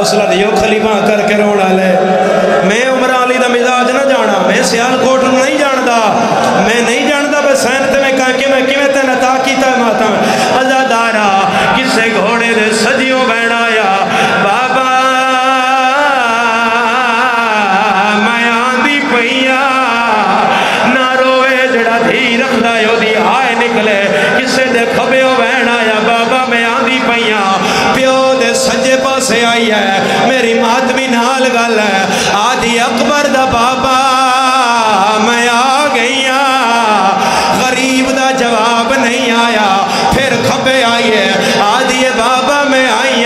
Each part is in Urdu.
حوصلہ دیو خلیفہ کر کے رونا لے میں عمر علی دا مزاج نہ جانا میں سیالکوٹ نہیں جاندا میں نہیں جاندا بس سین تے میں کہا کہ میں کیویں تے عطا کیتا ہے ماتم عزادارا کسے گھوڑے دے سجیوں بہنایا بابا میں آندی پئیا نہ روے جڑا دھی رکھدا ہے او دی آئے نکلے کسے دے کھبیوں بہنایا بابا میں آندی پئیا پیو دے سجے پاسے آئی ہے میری ماتمی نال گل ہے آدھی اکبر دا بابا میں آ گئی غریب دا جواب نہیں آیا پھر کھبے آئی ہے آدھی بابا میں آئی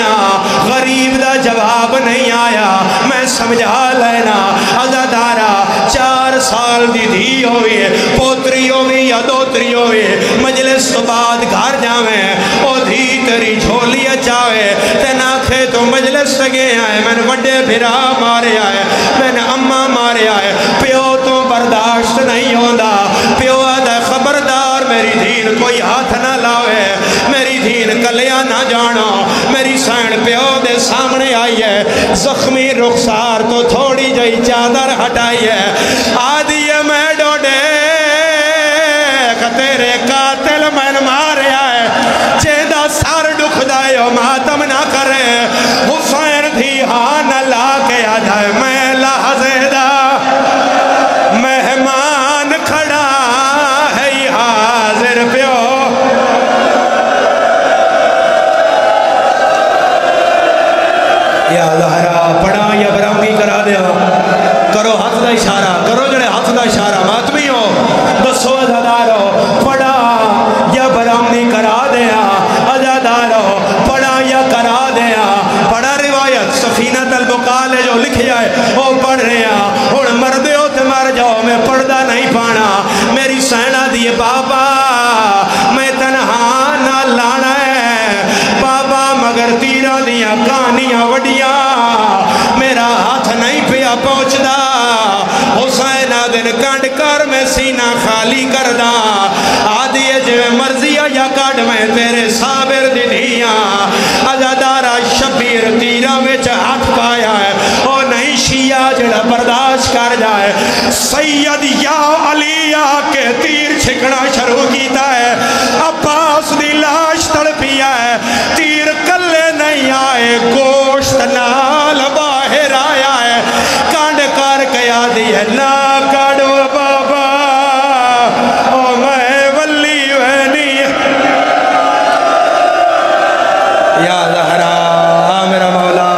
غریب دا جواب نہیں آیا میں سمجھا لینا عزادارا 4 سال دی دھی ہوئی پوتری ہوئی یا دوتری ہوئی مجلس تو بعد گھر جاویں او دھی تیری جھولی چاہے تے ناکھے تو مجلس سگے آئے میں نے وڈے بھرا مارے آئے میں نے اممہ مارے آئے پیو تو برداشت نہیں ہوندہ پیو آدھا خبردار میری دین کوئی ہاتھ نہ لاوے میری دین کلیا نہ جانا میری سین پیو دے سامنے آئی ہے زخمی رخسار تو تھوڑی جائی چادر ہٹائی ہے آدھی میں ڈوڑے تیرے قاتل میں مارے آئے چیدہ سار ڈکھ دائے ماتم نہ کرے حسین تھی ہاں نہ لا کے آ جائے میں لحظیدہ مہمان کھڑا ہے حاضر پیو یا زہرا پڑھا یا برامگی کرا دیا کرو ہاتھ دا اشارہ کرو جڑے ہاتھ دا اشارہ ماتمی ہو دسو عزادارو پڑھا یا برامگی کرا دیا عزادارو پڑھا یا کرا دیا پڑھا روایت سفینہ البقال جو لکھی جائے وہ پڑھ رہے ہیں اور مردے ہو تے مر جاؤ میں پڑھدا نہیں پانا میری سینہ دیے بابا میں تنہا نہ لانا ہے بابا مگر تیرہ دیا کہانیاں وڈیاں میرا ہاتھ نہیں پیا پہنچدا حسین دن کانڈ کر میں سینہ خالی کردہ آدھی جو مرضی یا کانڈ میں تیرے صابر دنیا عزادارہ شبیر تیرہ میں ہاتھ پایا ہے اور نہیں شیعہ جڑا برداشت کر جائے سید یا علی کے تیر چھکنا شروع کیتا ہے عباس دی لاش تڑپیا ہے تیر کلے نہیں آئے گوشت نال باہر آیا ہے کانڈ کر کے آدھی ہے نا کاڑو بابا او میں ولی وینی یا زہرا میرا مولا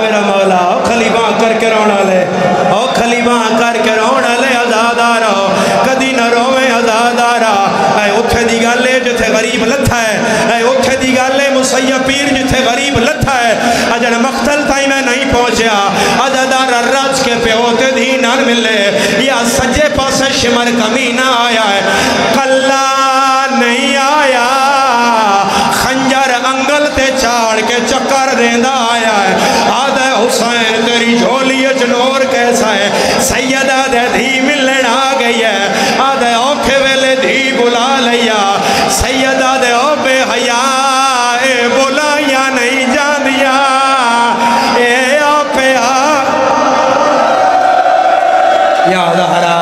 میرا مولا او خلیفہ کر کے رونا لے او خلیفہ کر کے رونا لے عزادارا کدی نہ روے عزادارا اے اتھے دی گالے جتھے غریب لتھا ہے اے اتھے دی گالے مسیح پیر جتھے غریب لتھا ہے اجن مقتل تائی میں نہیں پہنچیا عزادارا رج کے پہ ہوتے دی نہ ملے یا سجے پاسے شمر کمی نہ آیا ہے کلا نہیں آیا خنجر انگل تے چاڑ کے چکر دیندہ آیا ہے آدھے حسین تیری جھولی جنور کیسا ہے سیدہ دے دھی ملن آ گئی ہے آدھے اوکھے ویلے دھی بلا لیا سیدہ دے او بے حیا اے بلا یا نہیں جان دیا اے آپے یا زہرا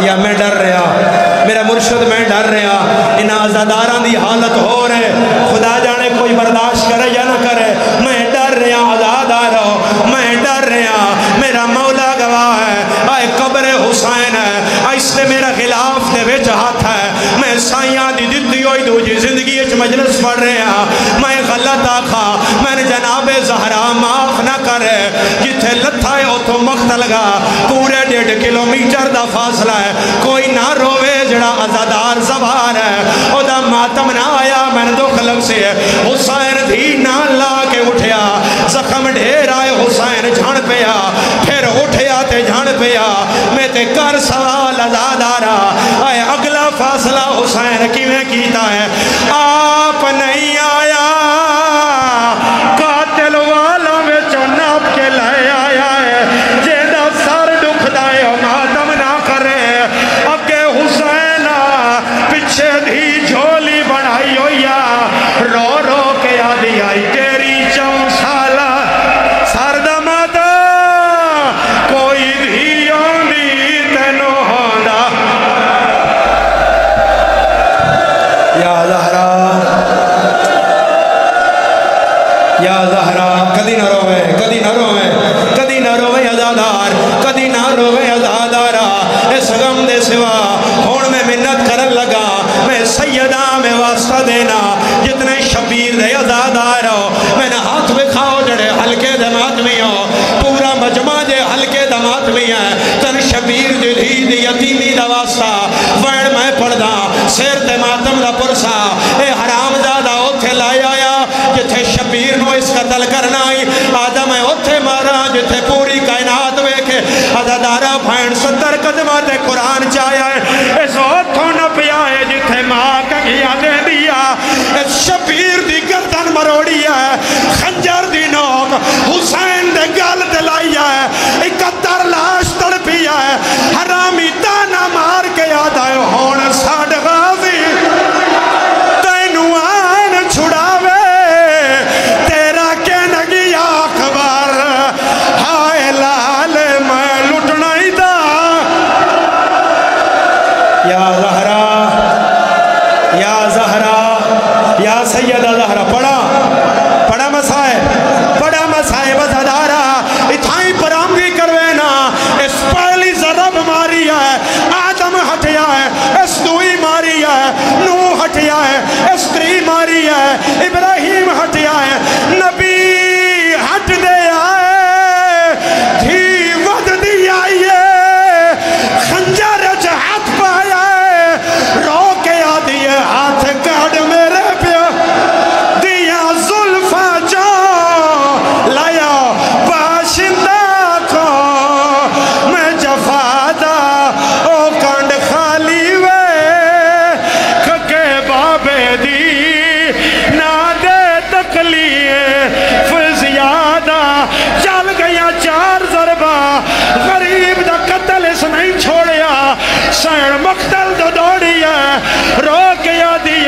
یا میں ڈر رہا میرا مرشد میں ڈر رہا ان عزاداران دی حالت ہو رہے خدا جانے کوئی برداشت کرے یا نہ کرے میں ڈر رہا عزادارو میں ڈر رہا میرا مولا گواہ ہے آئے قبر حسین ہے اس نے میرا خلاف دے وچ ہاتھ ہے میں سائیاں دی دتی ہوئی دو جی زندگی اچ مجلس پڑھ رہا میں غلط آکھا میں نے جناب زہرا معاف نہ کرے جتھے لتھا ہے تو مقتل گا پورے 1.5 کلومیٹر دا فاصلہ ہے کوئی نہ روے جڑا عزادار زبار ہے او دا ماتم نہ آیا میں نے دو خلق سے حسین دھی نہ لا کے اٹھیا زخم ڈھیر آئے حسین جھان پیا پھر اٹھیا تے جھان پیا میں تے کر سوال عزادارا آئے اگلا فاصلہ حسین کی میں کیتا ہے آپ نہیں آیا قاتل والا میں چناب کے لائے آیا ہے جیدہ سر دکھ دائے ماتم نہ کرے اگے حسین پچھے دھی جھولی بڑھائی ہویا رو رو کے آدھی آئی تیری 4 سالہ یا زہرا یا زہرا کدی نہ روے کدی نہ روے کدی نہ روے عزادار کدی نہ روے عزادارا اس غم دے سوا ہون میں منت کرن لگا میں سیدہ میں واسطہ دینا جتنے شبیر دے عزادار ہو میں نے ہاتھ بکھاؤ جڑے ہلکے دمات میں ہو پورا مجمع جے ہلکے دمات میں ہیں تن شبیر دی دی یتیمی دا واسطہ وڑ میں پڑھدا سیر تے ماتم دا پرسا اے حرام زادہ اوتھے لائے آیا جتھے شبیر نو اس قتل کرنا ہی آدم ہے اوتھے مارا جتھے پوری کائنات ویکھے عزادارہ بھائن 70 قدمات قرآن چاہیا ہے اس اوتھوں نہ پیا ہے جتھے ماں کا گیا دے دیا اس شبیر دی گردن مروڑی ہے خنجر دی نوک حسین دے گل دلائی ہے 71 لاش تڑپی ہے حرامی تانا مار کے یاد آئے ہون ساڑھ غازی تینو آن چھڑاوے تیرا کے نگی اخبار ہائے لال میں لٹنا ہی دا یا زہرا یا زہرا یا سیدہ زہرا پڑھا مسائب عزادارہ اتھائی پرامگی کروینا اس پہلی ضرب ماری ہے آدم ہٹیا ہے اس دوئی ماری ہے نوح ہٹیا ہے اس تری ماری ہے ابراہیم ہٹیا ہے نبی ہٹ دے آئے دھی ود دی آئیے خنجر ہاتھ پایا ہے رو کے آدھیے ہاتھ کاڑ میرے پیا دیا ظلفہ جو لایا باشندہ کو میں جفادہ او کانڈ خالی وے کھکے بابے دی نہ دے تکلیے فزیادہ چل گیا 4 ضربہ غریب دا قتل اس نہیں چھوڑیا سین مقتل دا دوڑیا رو کے آدھی